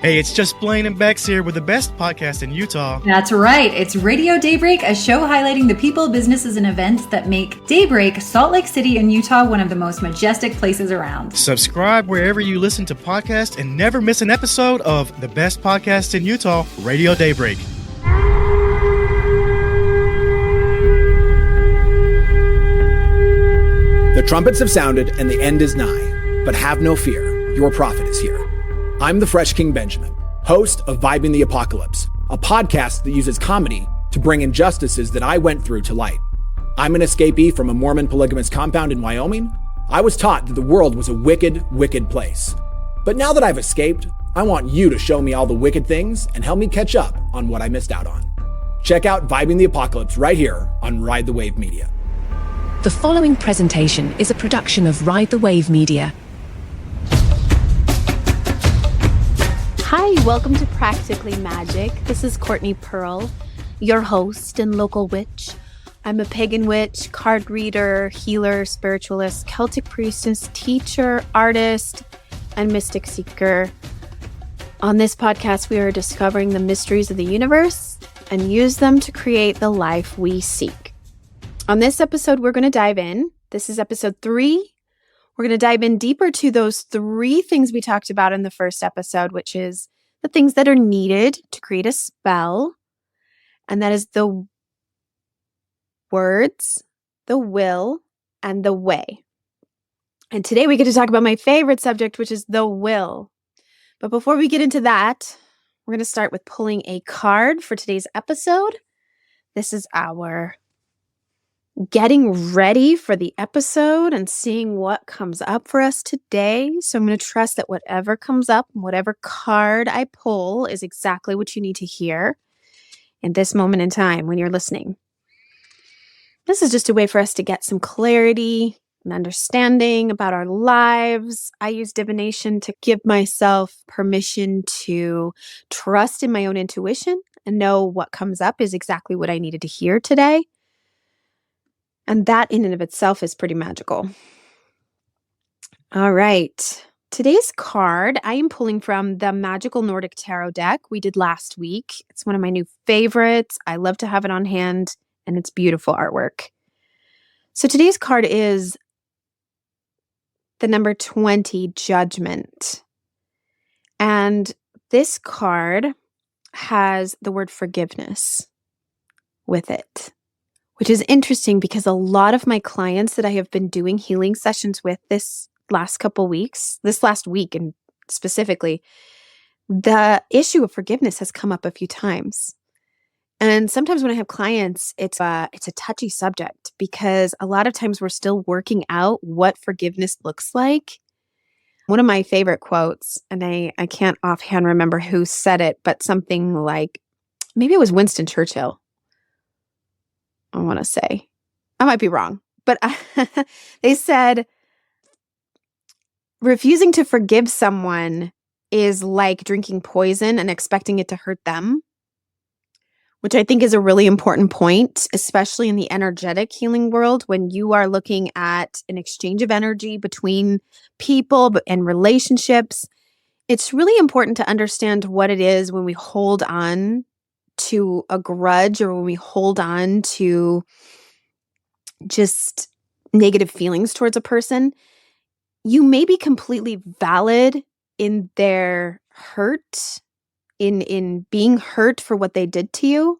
Hey, it's just Blaine and Bex here with the best podcast in Utah. That's right. It's Radio Daybreak, a show highlighting the people, businesses, and events that make Daybreak, Salt Lake City, and Utah one of the most majestic places around. Subscribe wherever you listen to podcasts and never miss an episode of the best podcast in Utah, Radio Daybreak. The trumpets have sounded and the end is nigh, but have no fear, your prophet is here. I'm the Fresh King Benjamin, host of Vibing the Apocalypse, a podcast that uses comedy to bring injustices that I went through to light. I'm an escapee from a Mormon polygamous compound in Wyoming. I was taught that the world was a wicked, wicked place. But now that I've escaped, I want you to show me all the wicked things and help me catch up on what I missed out on. Check out Vibing the Apocalypse right here on Ride the Wave Media. The following presentation is a production of Ride the Wave Media. Hi, welcome to Practically Magick. This is Courtney Pearl, your host and local witch. I'm a pagan witch, card reader, healer, spiritualist, Celtic priestess, teacher, artist, and mystic seeker. On this podcast, we are discovering the mysteries of the universe and use them to create the life we seek. On this episode, we're going to dive in. This is episode 3. We're going to dive in deeper to those 3 things we talked about in the first episode, which is the things that are needed to create a spell. And that is the words, the will, and the way. And today we get to talk about my favorite subject, which is the will. But before we get into that, we're going to start with pulling a card for today's episode. This is our getting ready for the episode and seeing what comes up for us today. So I'm going to trust that whatever comes up, whatever card I pull is exactly what you need to hear in this moment in time when you're listening. This is just a way for us to get some clarity and understanding about our lives. I use divination to give myself permission to trust in my own intuition and know what comes up is exactly what I needed to hear today. And that in and of itself is pretty magical. All right. Today's card I am pulling from the Magical Nordic Tarot deck we did last week. It's one of my new favorites. I love to have it on hand, and it's beautiful artwork. So today's card is the number 20, Judgment. And this card has the word forgiveness with it, which is interesting because a lot of my clients that I have been doing healing sessions with this last week and specifically, the issue of forgiveness has come up a few times. And sometimes when I have clients, it's a touchy subject because a lot of times we're still working out what forgiveness looks like. One of my favorite quotes, and I can't offhand remember who said it, but something like, maybe it was Winston Churchill. I want to say, I might be wrong, but they said, refusing to forgive someone is like drinking poison and expecting it to hurt them, which I think is a really important point, especially in the energetic healing world, when you are looking at an exchange of energy between people and relationships. It's really important to understand what it is when we hold on to a grudge or when we hold on to just negative feelings towards a person. You may be completely valid in their hurt, in being hurt for what they did to you,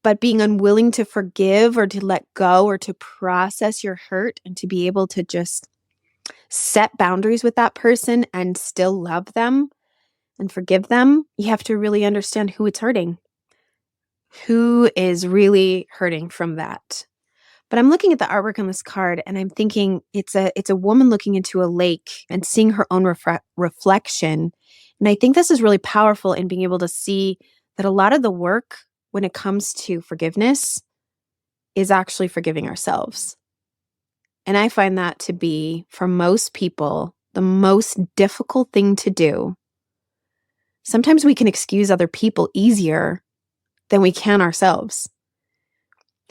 but being unwilling to forgive or to let go or to process your hurt and to be able to just set boundaries with that person and still love them and forgive them, you have to really understand who it's hurting. Who is really hurting from that? But I'm looking at the artwork on this card and I'm thinking it's a woman looking into a lake and seeing her own reflection. And I think this is really powerful in being able to see that a lot of the work when it comes to forgiveness is actually forgiving ourselves. And I find that to be, for most people, the most difficult thing to do. Sometimes we can excuse other people easier than we can ourselves.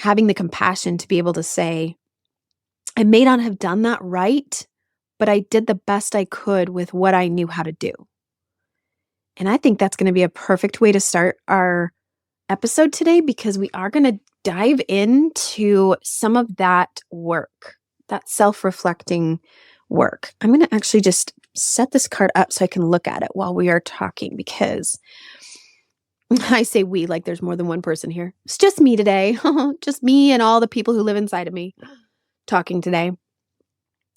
Having the compassion to be able to say, I may not have done that right, but I did the best I could with what I knew how to do. And I think that's going to be a perfect way to start our episode today, because we are going to dive into some of that work, that self-reflecting work. I'm going to actually just set this card up so I can look at it while we are talking, because I say we like there's more than one person here. It's just me today. Just me and all the people who live inside of me talking today.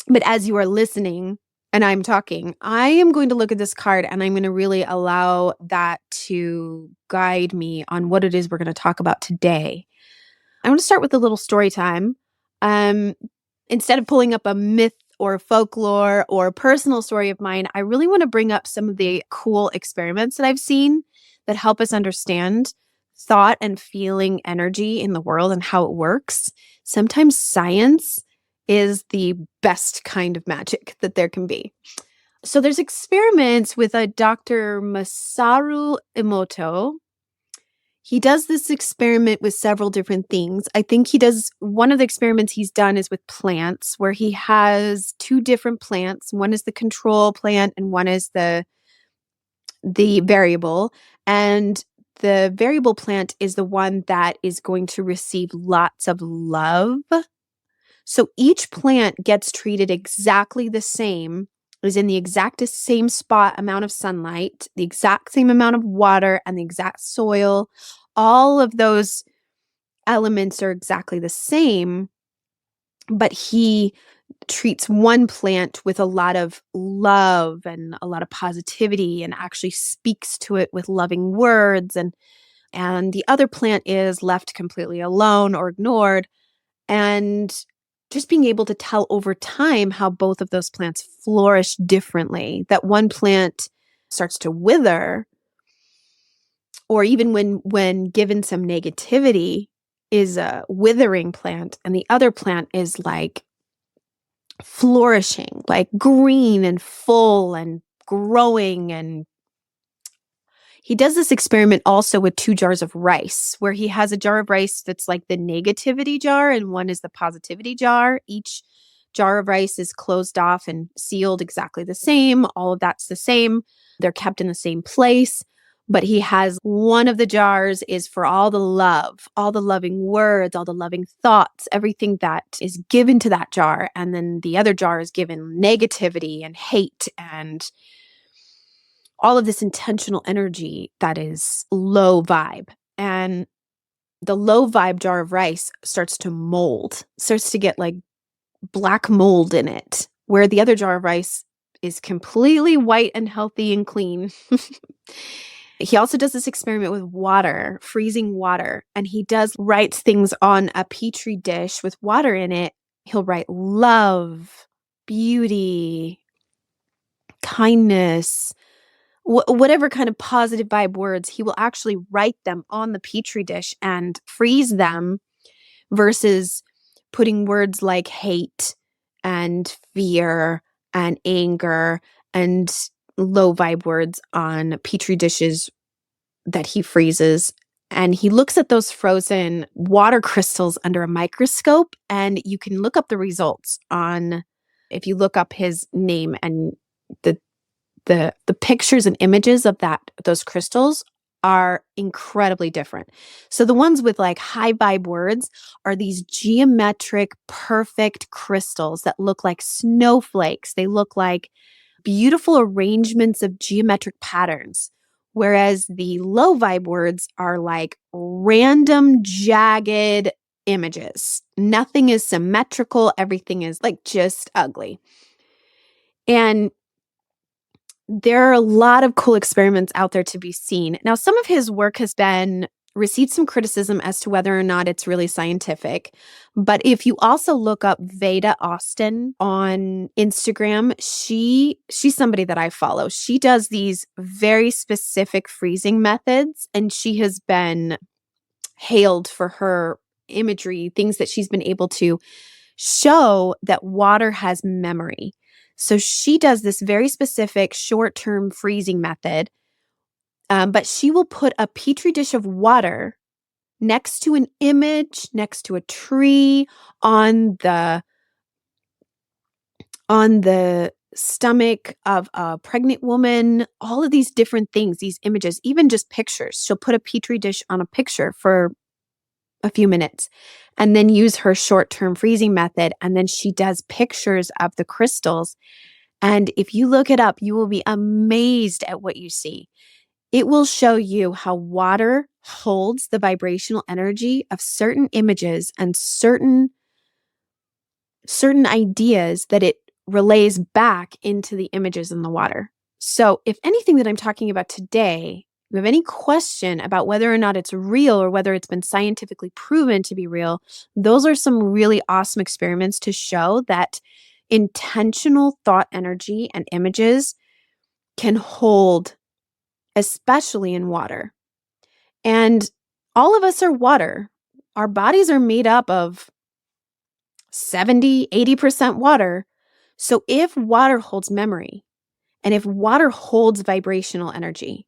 But as you are listening and I'm talking, I am going to look at this card and I'm going to really allow that to guide me on what it is we're going to talk about today. I want to start with a little story time. Instead of pulling up a myth or folklore or a personal story of mine, I really want to bring up some of the cool experiments that I've seen that help us understand thought and feeling energy in the world and how it works. Sometimes science is the best kind of magic that there can be. So there's experiments with a Dr. Masaru Emoto. He does this experiment with several different things. I think one of the experiments he's done is with plants, where he has two different plants. One is the control plant and one is the variable. And the variable plant is the one that is going to receive lots of love. So each plant gets treated exactly the same, is in the exact same spot, amount of sunlight, the exact same amount of water, and the exact soil. All of those elements are exactly the same, but he treats one plant with a lot of love and a lot of positivity and actually speaks to it with loving words. And the other plant is left completely alone or ignored. And just being able to tell over time how both of those plants flourish differently, that one plant starts to wither, or even when given some negativity, is a withering plant, and the other plant is like flourishing, like green and full and growing. And he does this experiment also with 2 jars of rice, where he has a jar of rice that's like the negativity jar and one is the positivity jar. Each jar of rice is closed off and sealed exactly the same. All of that's the same. They're kept in the same place. But he has one of the jars is for all the love, all the loving words, all the loving thoughts, everything that is given to that jar. And then the other jar is given negativity and hate and all of this intentional energy that is low vibe. And the low vibe jar of rice starts to mold, starts to get like black mold in it, where the other jar of rice is completely white and healthy and clean. He also does this experiment with water, freezing water, and he writes things on a petri dish with water in it. He'll write love, beauty, kindness, whatever kind of positive vibe words. He will actually write them on the petri dish and freeze them, versus putting words like hate and fear and anger and low vibe words on petri dishes that he freezes. And he looks at those frozen water crystals under a microscope, and you can look up the results if you look up his name, and the pictures and images of those crystals are incredibly different. So the ones with like high vibe words are these geometric, perfect crystals that look like snowflakes. They look like beautiful arrangements of geometric patterns. Whereas the low vibe words are like random, jagged images. Nothing is symmetrical. Everything is like just ugly. And there are a lot of cool experiments out there to be seen. Now, some of his work has received some criticism as to whether or not it's really scientific. But if you also look up Veda Austin on Instagram, she's somebody that I follow. She does these very specific freezing methods, and she has been hailed for her imagery, things that she's been able to show that water has memory. So she does this very specific short-term freezing method, but she will put a petri dish of water next to an image, next to a tree, on the stomach of a pregnant woman, all of these different things, these images, even just pictures. She'll put a petri dish on a picture for a few minutes and then use her short-term freezing method. And then she does pictures of the crystals. And if you look it up, you will be amazed at what you see. It will show you how water holds the vibrational energy of certain images and certain ideas that it relays back into the images in the water. So if anything that I'm talking about today, you have any question about whether or not it's real or whether it's been scientifically proven to be real, those are some really awesome experiments to show that intentional thought energy and images can hold, especially in water. And all of us are water. Our bodies are made up of 70, 80% water. So if water holds memory and if water holds vibrational energy,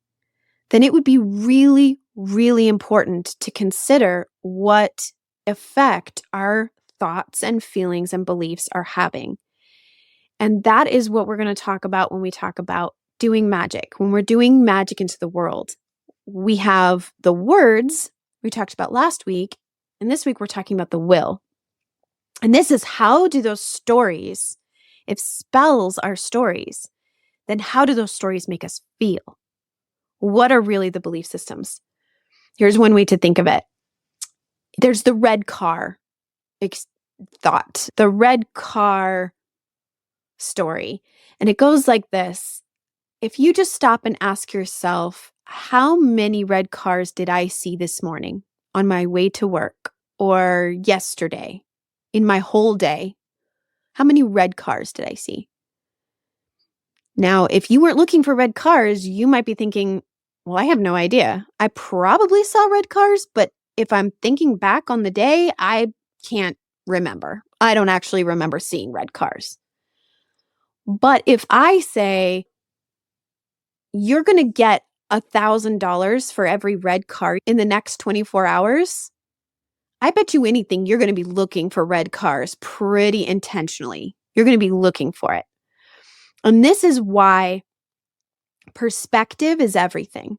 then it would be really, really important to consider what effect our thoughts and feelings and beliefs are having. And that is what we're going to talk about when we talk about doing magic. When we're doing magic into the world, we have the words we talked about last week, and this week we're talking about the will. And this is how do those stories, if spells are stories, then how do those stories make us feel? What are really the belief systems? Here's one way to think of it. There's the red car thought, the red car story. And it goes like this. If you just stop and ask yourself, how many red cars did I see this morning on my way to work or yesterday in my whole day? How many red cars did I see? Now, if you weren't looking for red cars, you might be thinking, well, I have no idea. I probably saw red cars, but if I'm thinking back on the day, I can't remember. I don't actually remember seeing red cars. But if I say, you're going to get $1,000 for every red car in the next 24 hours, I bet you anything you're going to be looking for red cars pretty intentionally. You're going to be looking for it. And this is why perspective is everything.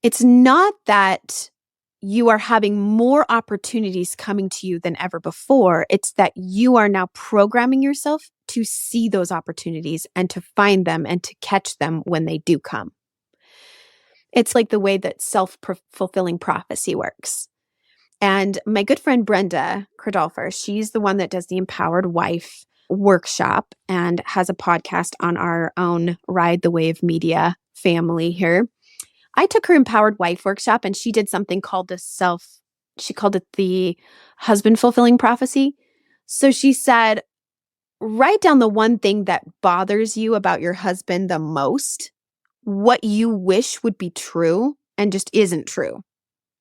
It's not that you are having more opportunities coming to you than ever before. It's that you are now programming yourself to see those opportunities and to find them and to catch them when they do come. It's like the way that self-fulfilling prophecy works. And my good friend Brenda Cradolfer, she's the one that does the Empowered Wife workshop and has a podcast on our own Ride the Wave Media family here. I took her Empowered Wife workshop and she did something called she called it the husband fulfilling prophecy. So she said, write down the one thing that bothers you about your husband the most, what you wish would be true and just isn't true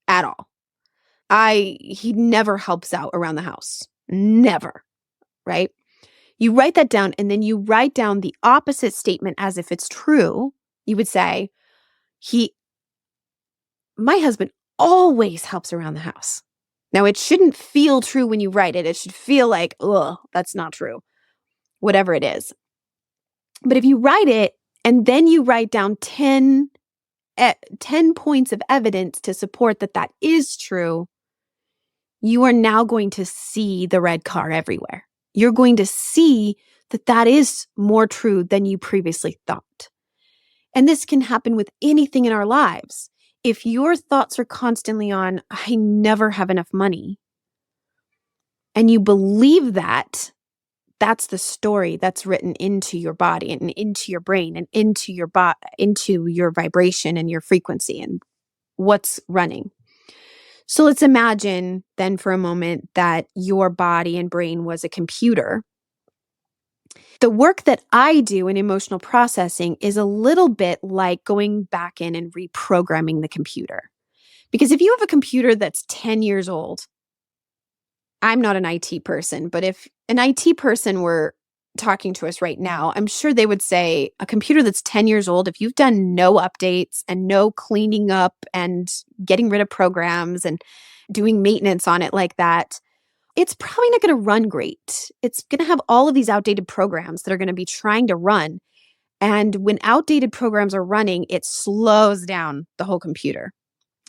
at all. He never helps out around the house. Never, right? You write that down and then you write down the opposite statement as if it's true. You would say, my husband always helps around the house. Now, it shouldn't feel true when you write it. It should feel like, oh, that's not true, whatever it is. But if you write it and then you write down 10 points of evidence to support that that is true, you are now going to see the red car everywhere. You're going to see that that is more true than you previously thought. And this can happen with anything in our lives. If your thoughts are constantly on, I never have enough money, and you believe that, that's the story that's written into your body and into your brain and into your vibration and your frequency and what's running. So let's imagine then for a moment that your body and brain was a computer. The work that I do in emotional processing is a little bit like going back in and reprogramming the computer. Because if you have a computer that's 10 years old, I'm not an IT person, but if an IT person were talking to us right now, I'm sure they would say a computer that's 10 years old, if you've done no updates and no cleaning up and getting rid of programs and doing maintenance on it like that, it's probably not going to run great. It's going to have all of these outdated programs that are going to be trying to run. And when outdated programs are running, it slows down the whole computer.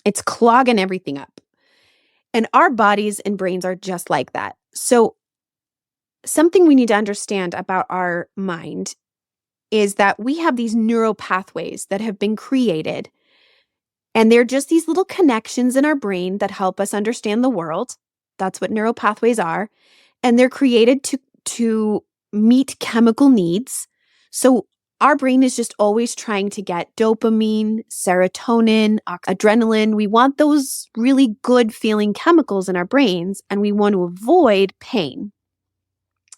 It's clogging everything up. And our bodies and brains are just like that. So something we need to understand about our mind is that we have these neural pathways that have been created. And they're just these little connections in our brain that help us understand the world. That's what neural pathways are. And they're created to meet chemical needs. So our brain is just always trying to get dopamine, serotonin, adrenaline. We want those really good feeling chemicals in our brains, and we want to avoid pain.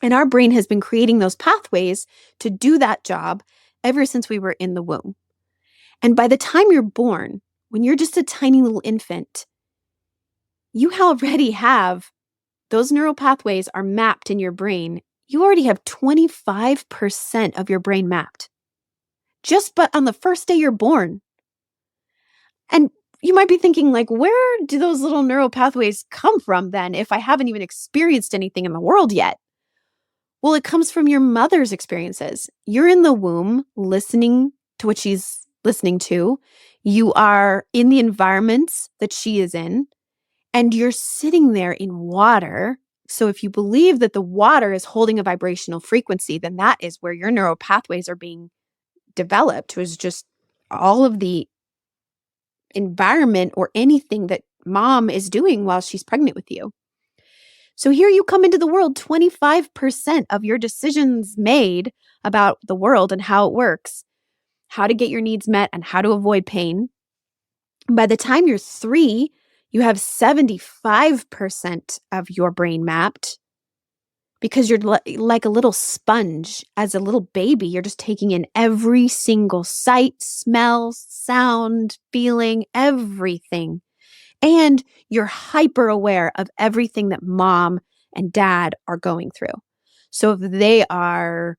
And our brain has been creating those pathways to do that job ever since we were in the womb. And by the time you're born, when you're just a tiny little infant, you already have those neural pathways are mapped in your brain. You already have 25% of your brain mapped. Just but on the first day you're born. And you might be thinking, like, where do those little neural pathways come from then if I haven't even experienced anything in the world yet? Well, it comes from your mother's experiences. You're in the womb listening to what she's listening to. You are in the environments that she is in, and you're sitting there in water. So if you believe that the water is holding a vibrational frequency, then that is where your neural pathways are being developed, was just all of the environment or anything that mom is doing while she's pregnant with you. So here you come into the world, 25% of your decisions made about the world and how it works, how to get your needs met and how to avoid pain. By the time you're 3, you have 75% of your brain mapped because you're like a little sponge. As a little baby, you're just taking in every single sight, smell, sound, feeling, everything. And you're hyper aware of everything that mom and dad are going through. So if they are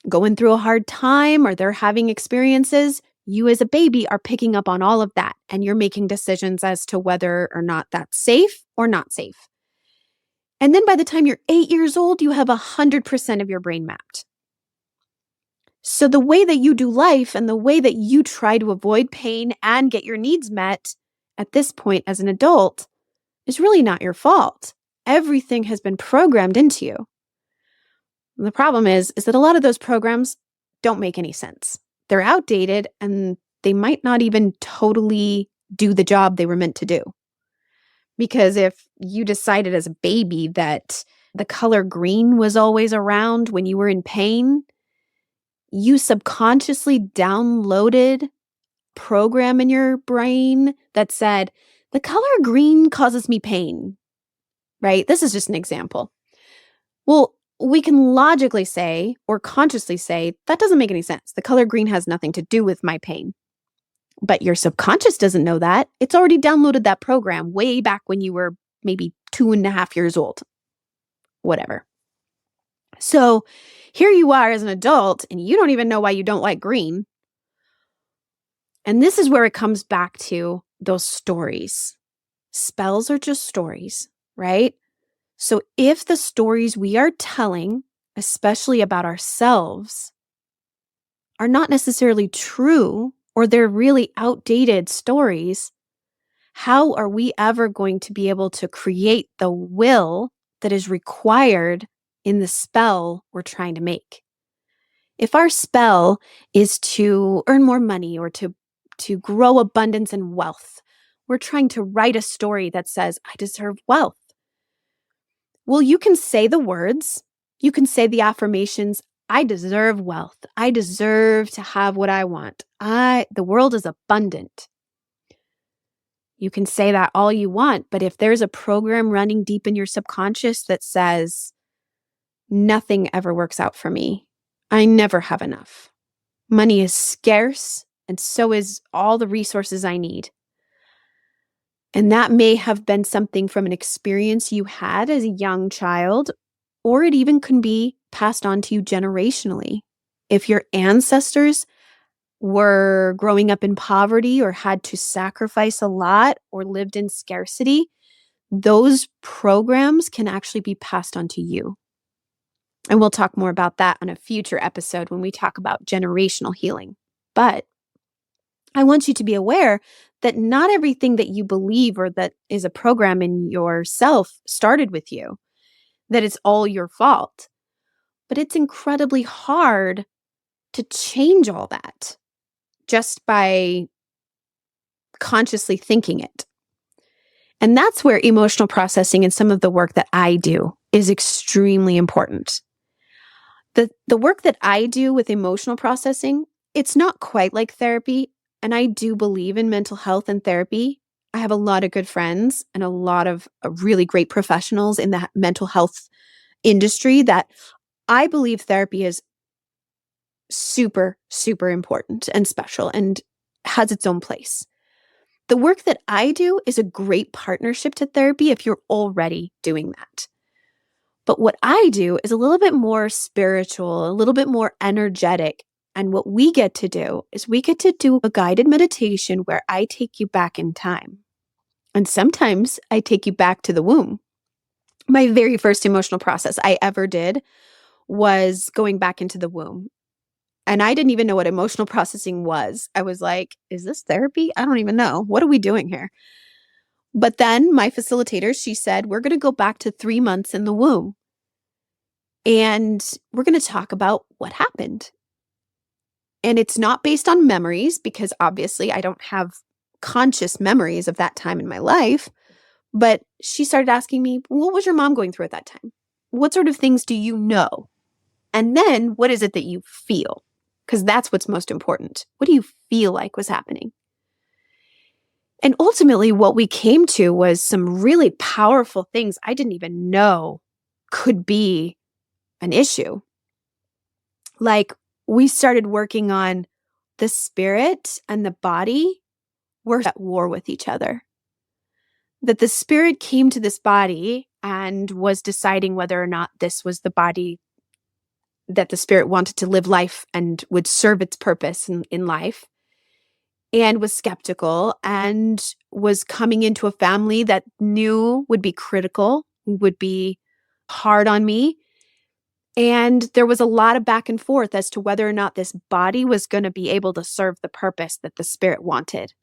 going through a hard time or they're having experiences, you as a baby are picking up on all of that, and you're making decisions as to whether or not that's safe or not safe. And then by the time you're 8 years old, you have 100% of your brain mapped. So the way that you do life and the way that you try to avoid pain and get your needs met at this point as an adult is really not your fault. Everything has been programmed into you. And the problem is that a lot of those programs don't make any sense. They're outdated and they might not even totally do the job they were meant to do. Because if you decided as a baby that the color green was always around when you were in pain, you subconsciously downloaded program in your brain that said, the color green causes me pain, right? This is just an example. Well, we can logically say or consciously say, that doesn't make any sense. The color green has nothing to do with my pain. But your subconscious doesn't know that. It's already downloaded that program way back when you were maybe 2.5 years old, whatever. So here you are as an adult and you don't even know why you don't like green. And this is where it comes back to those stories. Spells are just stories, right? So if the stories we are telling, especially about ourselves, are not necessarily true, or they're really outdated stories, how are we ever going to be able to create the will that is required in the spell we're trying to make? If our spell is to earn more money or to grow abundance and wealth, we're trying to write a story that says, I deserve wealth. Well, you can say the words, you can say the affirmations, I deserve wealth. I deserve to have what I want. The world is abundant. You can say that all you want, but if there's a program running deep in your subconscious that says, nothing ever works out for me. I never have enough. Money is scarce, and so is all the resources I need. And that may have been something from an experience you had as a young child, or it even can be passed on to you generationally. If your ancestors were growing up in poverty or had to sacrifice a lot or lived in scarcity, those programs can actually be passed on to you. And we'll talk more about that on a future episode when we talk about generational healing. But I want you to be aware that not everything that you believe or that is a program in yourself started with you, that it's all your fault. But it's incredibly hard to change all that just by consciously thinking it. And that's where emotional processing and some of the work that I do is extremely important. The work that I do with emotional processing, it's not quite like therapy. And I do believe in mental health and therapy. I have a lot of good friends and a lot of really great professionals in the mental health industry that I believe therapy is super, super important and special and has its own place. The work that I do is a great partnership to therapy if you're already doing that. But what I do is a little bit more spiritual, a little bit more energetic. And what we get to do is we get to do a guided meditation where I take you back in time. And sometimes I take you back to the womb. My very first emotional process I ever did was going back into the womb. And I didn't even know what emotional processing was. I was like, is this therapy? I don't even know. What are we doing here? But then my facilitator, she said, we're going to go back to 3 months in the womb. And we're going to talk about what happened. And it's not based on memories because obviously I don't have conscious memories of that time in my life. But she started asking me, what was your mom going through at that time? What sort of things do you know? And then what is it that you feel? Because that's what's most important. What do you feel like was happening? And ultimately, what we came to was some really powerful things I didn't even know could be an issue. Like, we started working on the spirit and the body were at war with each other. That the spirit came to this body and was deciding whether or not this was the body that the spirit wanted to live life and would serve its purpose in life, and was skeptical and was coming into a family that knew would be critical, would be hard on me. And there was a lot of back and forth as to whether or not this body was going to be able to serve the purpose that the spirit wanted.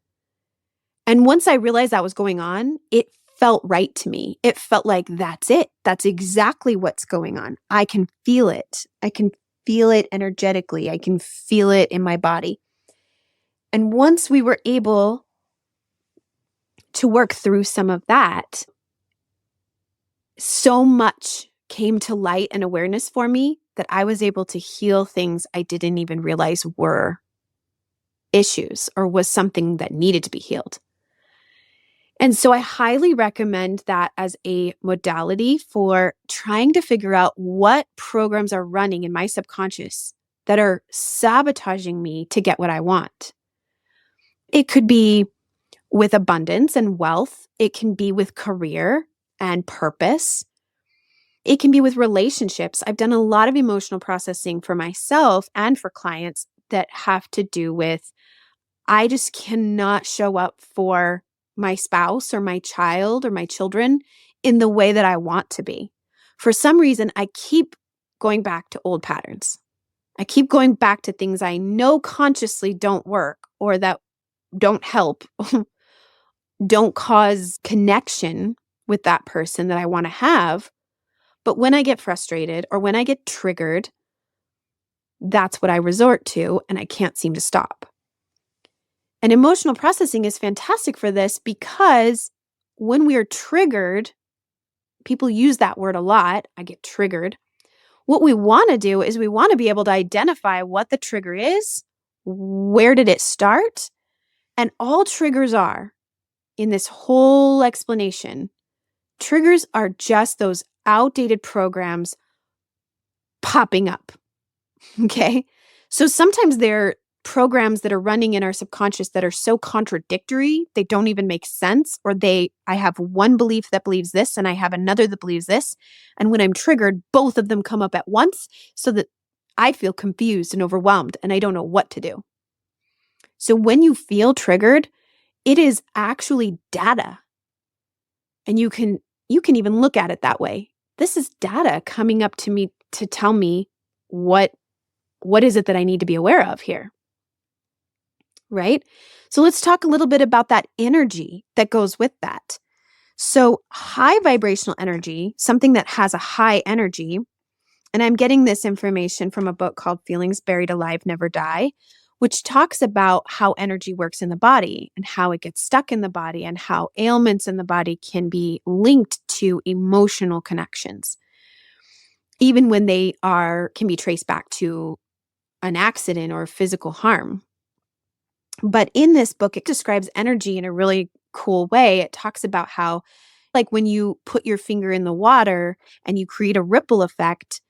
And once I realized that was going on, it felt right to me. It felt like that's it. That's exactly what's going on. I can feel it. I can feel it energetically. I can feel it in my body. And once we were able to work through some of that, so much came to light and awareness for me that I was able to heal things I didn't even realize were issues or was something that needed to be healed. And so I highly recommend that as a modality for trying to figure out what programs are running in my subconscious that are sabotaging me to get what I want. It could be with abundance and wealth. It can be with career and purpose. It can be with relationships. I've done a lot of emotional processing for myself and for clients that have to do with, I just cannot show up for my spouse or my child or my children in the way that I want to be. For some reason, I keep going back to old patterns. I keep going back to things I know consciously don't work or that don't help, don't cause connection with that person that I want to have. But when I get frustrated or when I get triggered, that's what I resort to, and I can't seem to stop. And emotional processing is fantastic for this because when we are triggered, people use that word a lot, I get triggered. What we want to do is we want to be able to identify what the trigger is, where did it start, and all triggers are, in this whole explanation, triggers are just those outdated programs popping up, okay? So sometimes they're programs that are running in our subconscious that are so contradictory, they don't even make sense, or I have one belief that believes this and I have another that believes this. And when I'm triggered, both of them come up at once so that I feel confused and overwhelmed and I don't know what to do. So when you feel triggered, it is actually data. And you can even look at it that way. This is data coming up to me to tell me what is it that I need to be aware of here. Right? So let's talk a little bit about that energy that goes with that. So high vibrational energy, something that has a high energy, and I'm getting this information from a book called Feelings Buried Alive Never Die, which talks about how energy works in the body and how it gets stuck in the body and how ailments in the body can be linked to emotional connections, even when they can be traced back to an accident or physical harm. But in this book, it describes energy in a really cool way. It talks about how, like when you put your finger in the water and you create a ripple effect,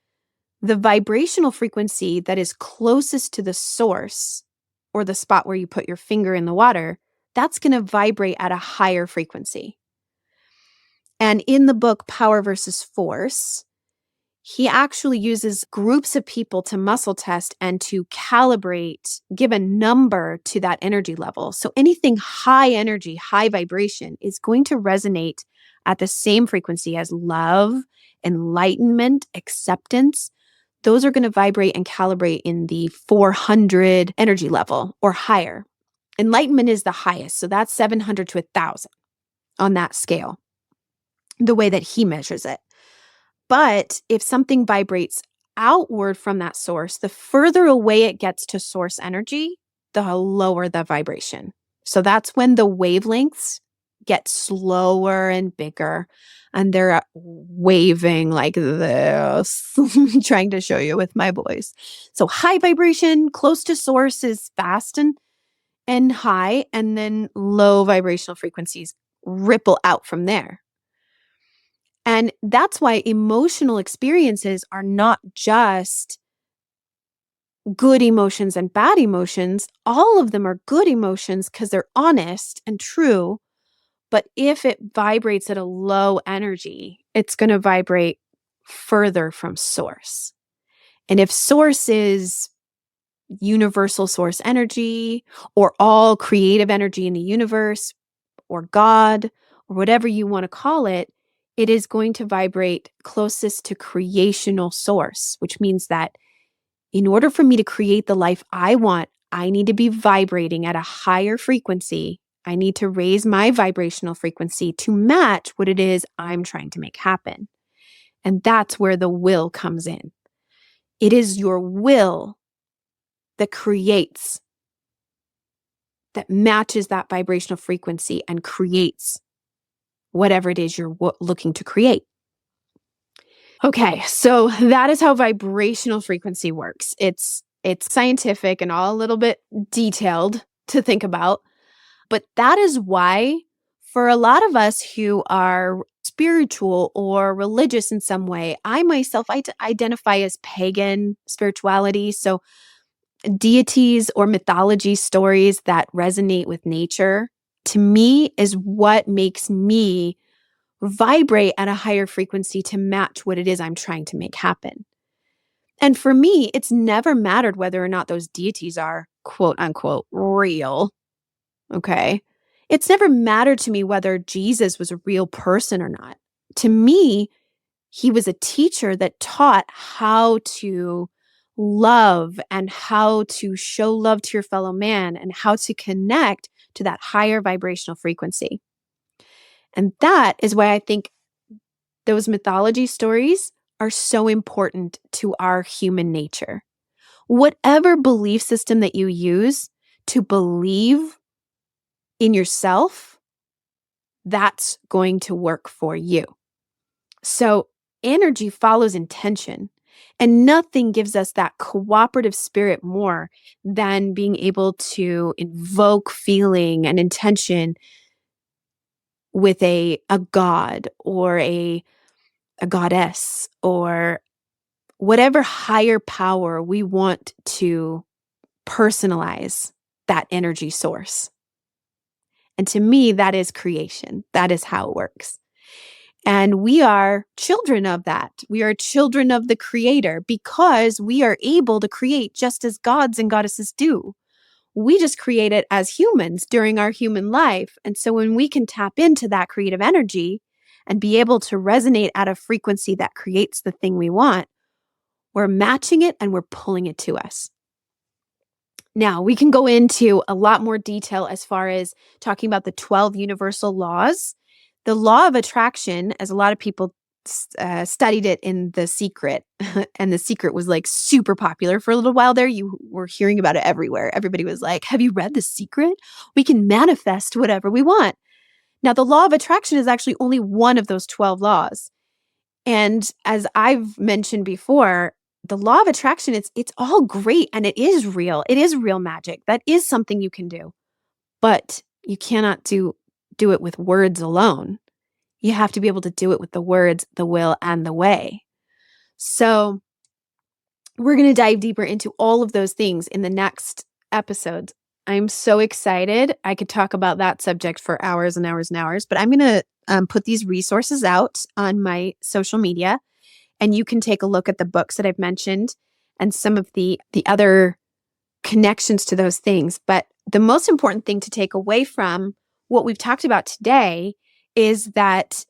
the vibrational frequency that is closest to the source or the spot where you put your finger in the water, that's going to vibrate at a higher frequency. And in the book, Power versus Force, he actually uses groups of people to muscle test and to calibrate, give a number to that energy level. So anything high energy, high vibration is going to resonate at the same frequency as love, enlightenment, acceptance. Those are going to vibrate and calibrate in the 400 energy level or higher. Enlightenment is the highest. So that's 700 to 1,000 on that scale, the way that he measures it. But if something vibrates outward from that source, the further away it gets to source energy, the lower the vibration. So that's when the wavelengths get slower and bigger, and they're waving like this. I'm trying to show you with my voice. So high vibration, close to source is fast and high, and then low vibrational frequencies ripple out from there. And that's why emotional experiences are not just good emotions and bad emotions. All of them are good emotions because they're honest and true. But if it vibrates at a low energy, it's going to vibrate further from source. And if source is universal source energy or all creative energy in the universe or God or whatever you want to call it, it is going to vibrate closest to creational source, which means that in order for me to create the life I want, I need to be vibrating at a higher frequency. I need to raise my vibrational frequency to match what it is I'm trying to make happen. And that's where the will comes in. It is your will that creates, that matches that vibrational frequency and creates whatever it is you're looking to create. Okay, so that is how vibrational frequency works. It's scientific and all a little bit detailed to think about, but that is why for a lot of us who are spiritual or religious in some way, I myself identify as pagan spirituality. So deities or mythology stories that resonate with nature, to me, is what makes me vibrate at a higher frequency to match what it is I'm trying to make happen. And for me, it's never mattered whether or not those deities are quote unquote real. Okay. It's never mattered to me whether Jesus was a real person or not. To me, he was a teacher that taught how to love and how to show love to your fellow man and how to connect to that higher vibrational frequency. And that is why I think those mythology stories are so important to our human nature. Whatever belief system that you use to believe in yourself, that's going to work for you. So energy follows intention, and nothing gives us that cooperative spirit more than being able to invoke feeling and intention with a god or a goddess or whatever higher power we want to personalize that energy source. And to me, that is creation. That is how it works. And we are children of that. We are children of the Creator because we are able to create just as gods and goddesses do. We just create it as humans during our human life. And so when we can tap into that creative energy and be able to resonate at a frequency that creates the thing we want, we're matching it and we're pulling it to us. Now, we can go into a lot more detail as far as talking about the 12 universal laws. The law of attraction, as a lot of people studied it in The Secret, and The Secret was like super popular for a little while there. You were hearing about it everywhere. Everybody was like, have you read The Secret? We can manifest whatever we want. Now, the law of attraction is actually only one of those 12 laws. And as I've mentioned before, the law of attraction, it's all great and it is real. It is real magic. That is something you can do. But you cannot do it with words alone. You have to be able to do it with the words, the will, and the way. So we're going to dive deeper into all of those things in the next episodes. I'm so excited. I could talk about that subject for hours and hours and hours, but I'm going to put these resources out on my social media, and you can take a look at the books that I've mentioned and some of the other connections to those things. But the most important thing to take away from what we've talked about today is that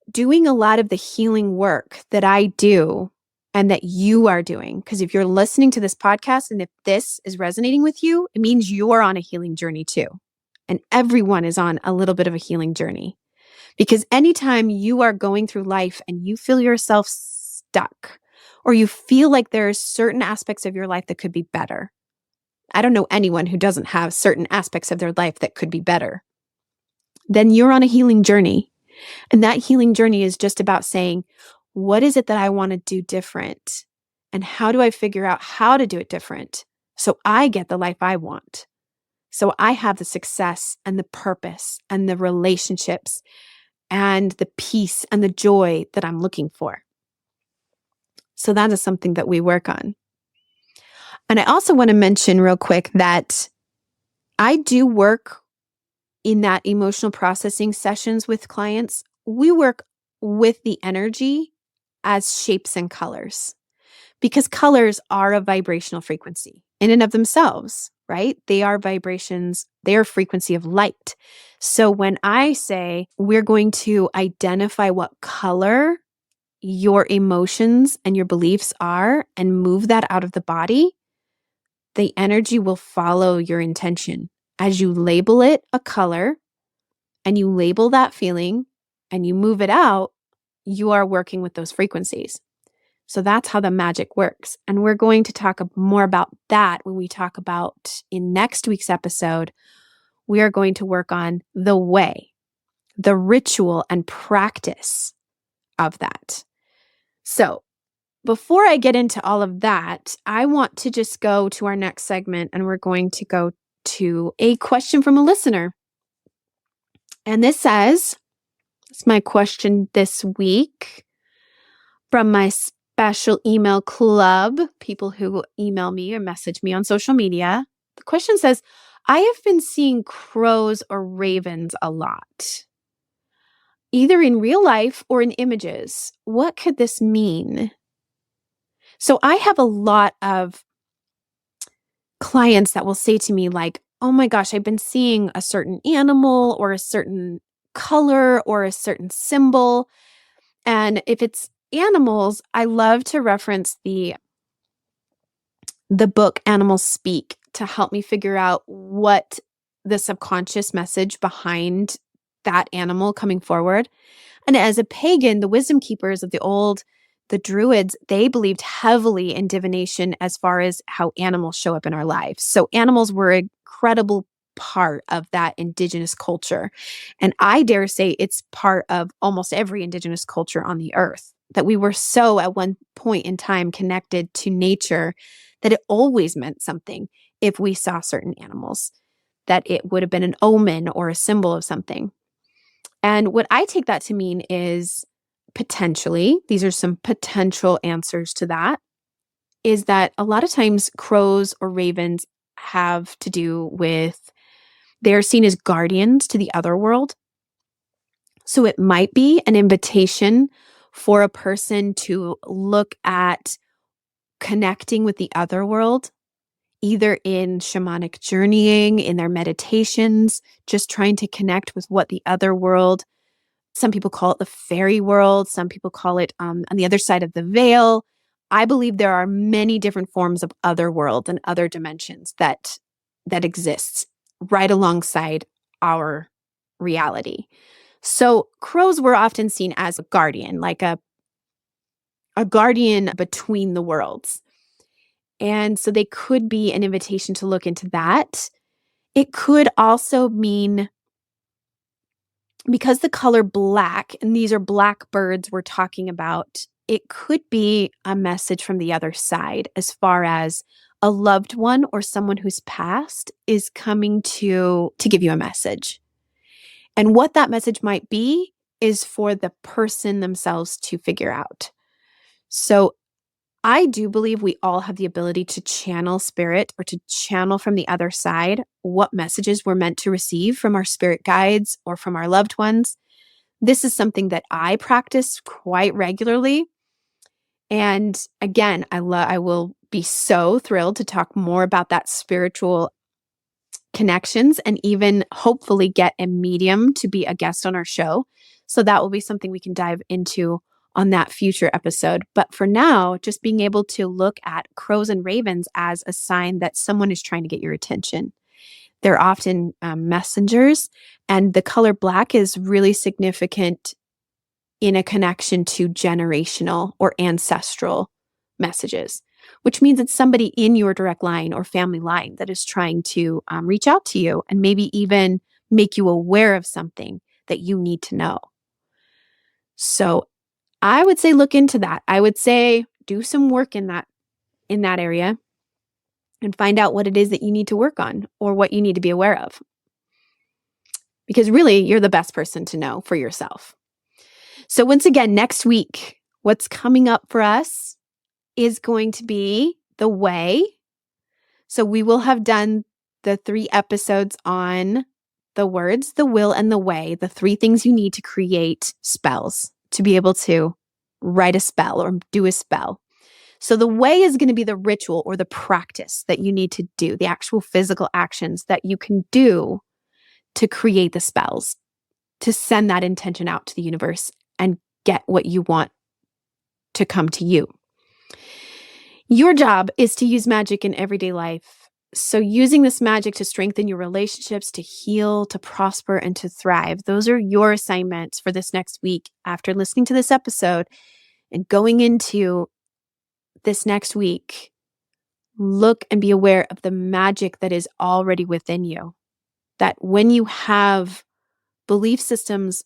doing a lot of the healing work that I do and that you are doing, because if you're listening to this podcast and if this is resonating with you, it means you're on a healing journey too. And everyone is on a little bit of a healing journey. Because anytime you are going through life and you feel yourself stuck, or you feel like there are certain aspects of your life that could be better. I don't know anyone who doesn't have certain aspects of their life that could be better. Then you're on a healing journey. And that healing journey is just about saying, what is it that I want to do different? And how do I figure out how to do it different so I get the life I want? So I have the success and the purpose and the relationships and the peace and the joy that I'm looking for. So that is something that we work on. And I also want to mention real quick that I do work in that emotional processing sessions with clients. We work with the energy as shapes and colors, because colors are a vibrational frequency in and of themselves, right? They are vibrations, they are frequency of light. So when I say we're going to identify what color your emotions and your beliefs are and move that out of the body, the energy will follow your intention. As you label it a color and you label that feeling and you move it out, you are working with those frequencies. So that's how the magic works. And we're going to talk more about that when we talk about in next week's episode. We are going to work on the way, the ritual and practice of that. So before I get into all of that, I want to just go to our next segment, and we're going to go to a question from a listener. And this says, it's my question this week from my special email club, people who email me or message me on social media. The question says, I have been seeing crows or ravens a lot, either in real life or in images. What could this mean? So I have a lot of clients that will say to me like, oh my gosh, I've been seeing a certain animal or a certain color or a certain symbol. And if it's animals, I love to reference the book Animals Speak to help me figure out what the subconscious message behind that animal coming forward. And as a pagan, the wisdom keepers of the Druids, they believed heavily in divination as far as how animals show up in our lives. So animals were an incredible part of that indigenous culture. And I dare say it's part of almost every indigenous culture on the earth, that we were so at one point in time connected to nature that it always meant something if we saw certain animals, that it would have been an omen or a symbol of something. And what I take that to mean is potentially, these are some potential answers to that, is that a lot of times crows or ravens have to do with, they're seen as guardians to the other world. So it might be an invitation for a person to look at connecting with the other world, either in shamanic journeying, in their meditations, just trying to connect with what the other world Some people call it the fairy world. Some people call it on the other side of the veil. I believe there are many different forms of other worlds and other dimensions that exists right alongside our reality. So crows were often seen as a guardian, like a guardian between the worlds. And so they could be an invitation to look into that. It could also mean, because the color black, and these are black birds we're talking about, it could be a message from the other side as far as a loved one or someone who's passed is coming to give you a message. And what that message might be is for the person themselves to figure out. So I do believe we all have the ability to channel spirit or to channel from the other side what messages we're meant to receive from our spirit guides or from our loved ones. This is something that I practice quite regularly. And again, I will be so thrilled to talk more about that spiritual connections and even hopefully get a medium to be a guest on our show. So that will be something we can dive into on that future episode. But for now, just being able to look at crows and ravens as a sign that someone is trying to get your attention. They're often messengers, and the color black is really significant in a connection to generational or ancestral messages, which means it's somebody in your direct line or family line that is trying to reach out to you and maybe even make you aware of something that you need to know. So I would say look into that. I would say do some work in that area and find out what it is that you need to work on or what you need to be aware of. Because really, you're the best person to know for yourself. So once again, next week, what's coming up for us is going to be the way. So we will have done the 3 episodes on the words, the will, and the way, the 3 things you need to create spells, to be able to write a spell or do a spell. So the way is going to be the ritual or the practice that you need to do, the actual physical actions that you can do to create the spells, to send that intention out to the universe and get what you want to come to you. Your job is to use magic in everyday life. So using this magic to strengthen your relationships, to heal, to prosper, and to thrive. Those are your assignments for this next week after listening to this episode and going into this next week. Look and be aware of the magic that is already within you. That when you have belief systems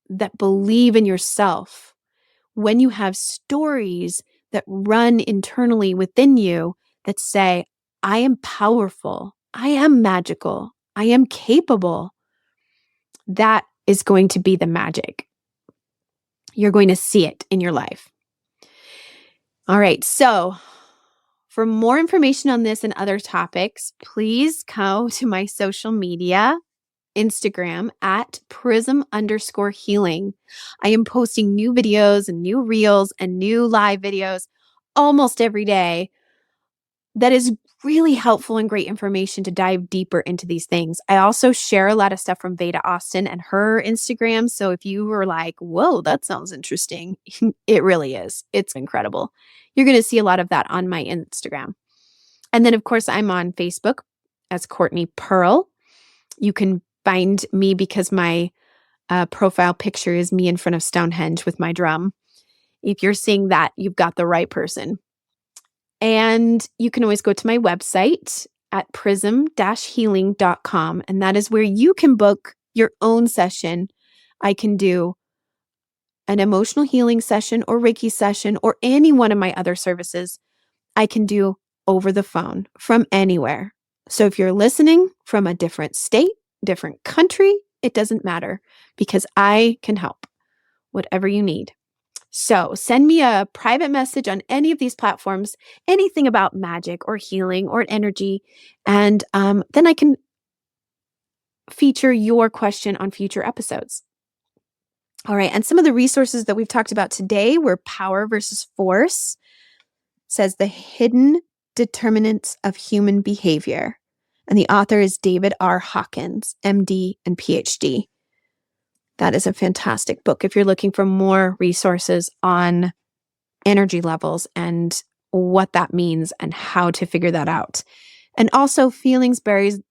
that believe in yourself, when you have stories that run internally within you that say, I am powerful, I am magical, I am capable, that is going to be the magic. You're going to see it in your life. All right, so for more information on this and other topics, please go to my social media, Instagram at prism_healing. I am posting new videos and new reels and new live videos almost every day. That is really helpful and great information to dive deeper into these things. I also share a lot of stuff from Veda Austin and her Instagram. So if you were like, whoa, that sounds interesting, it really is. It's incredible. You're going to see a lot of that on my Instagram. And then, of course, I'm on Facebook as Courtney Pearl. You can find me because my profile picture is me in front of Stonehenge with my drum. If you're seeing that, you've got the right person. And you can always go to my website at prism-healing.com. And that is where you can book your own session. I can do an emotional healing session or Reiki session or any one of my other services I can do over the phone from anywhere. So if you're listening from a different state, different country, it doesn't matter because I can help whatever you need. So send me a private message on any of these platforms, anything about magic or healing or energy, and then I can feature your question on future episodes. All right, and some of the resources that we've talked about today were Power versus Force. It says the hidden determinants of human behavior. And the author is David R. Hawkins, MD and PhD. That is a fantastic book if you're looking for more resources on energy levels and what that means and how to figure that out. And also Feelings Buried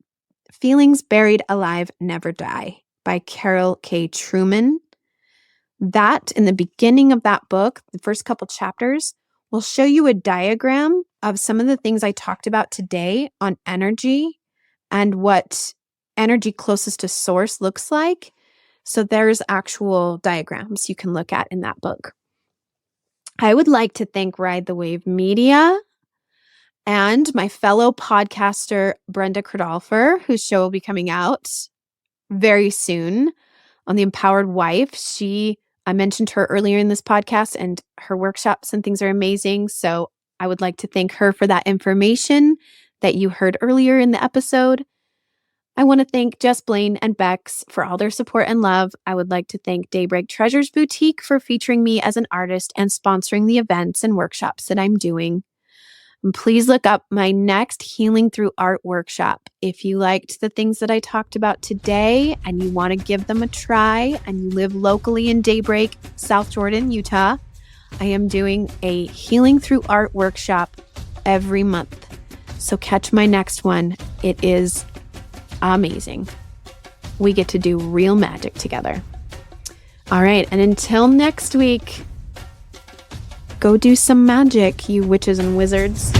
Alive Never Die by Carol K. Truman. That, in the beginning of that book, the first couple chapters, will show you a diagram of some of the things I talked about today on energy and what energy closest to source looks like. So there's actual diagrams you can look at in that book. I would like to thank Ride the Wave Media and my fellow podcaster, Brenda Cradolfer, whose show will be coming out very soon on The Empowered Wife. I mentioned her earlier in this podcast, and her workshops and things are amazing. So I would like to thank her for that information that you heard earlier in the episode. I want to thank Jess Blaine and Bex for all their support and love. I would like to thank Daybreak Treasures Boutique for featuring me as an artist and sponsoring the events and workshops that I'm doing. And please look up my next Healing Through Art workshop. If you liked the things that I talked about today and you want to give them a try and you live locally in Daybreak, South Jordan, Utah, I am doing a Healing Through Art workshop every month. So catch my next one. It is amazing. We get to do real magic together. All right. And until next week, go do some magic, you witches and wizards.